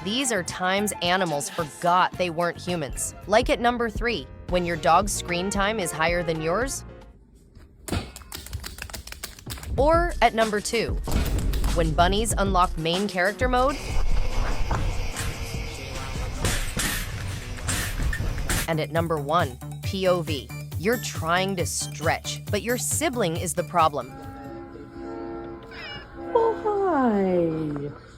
These are times animals forgot they weren't humans. Like at number 3, when your dog's screen time is higher than yours. Or at number 2, when bunnies unlock main character mode. And at number 1, POV. You're trying to stretch, but your sibling is the problem. Oh, hi.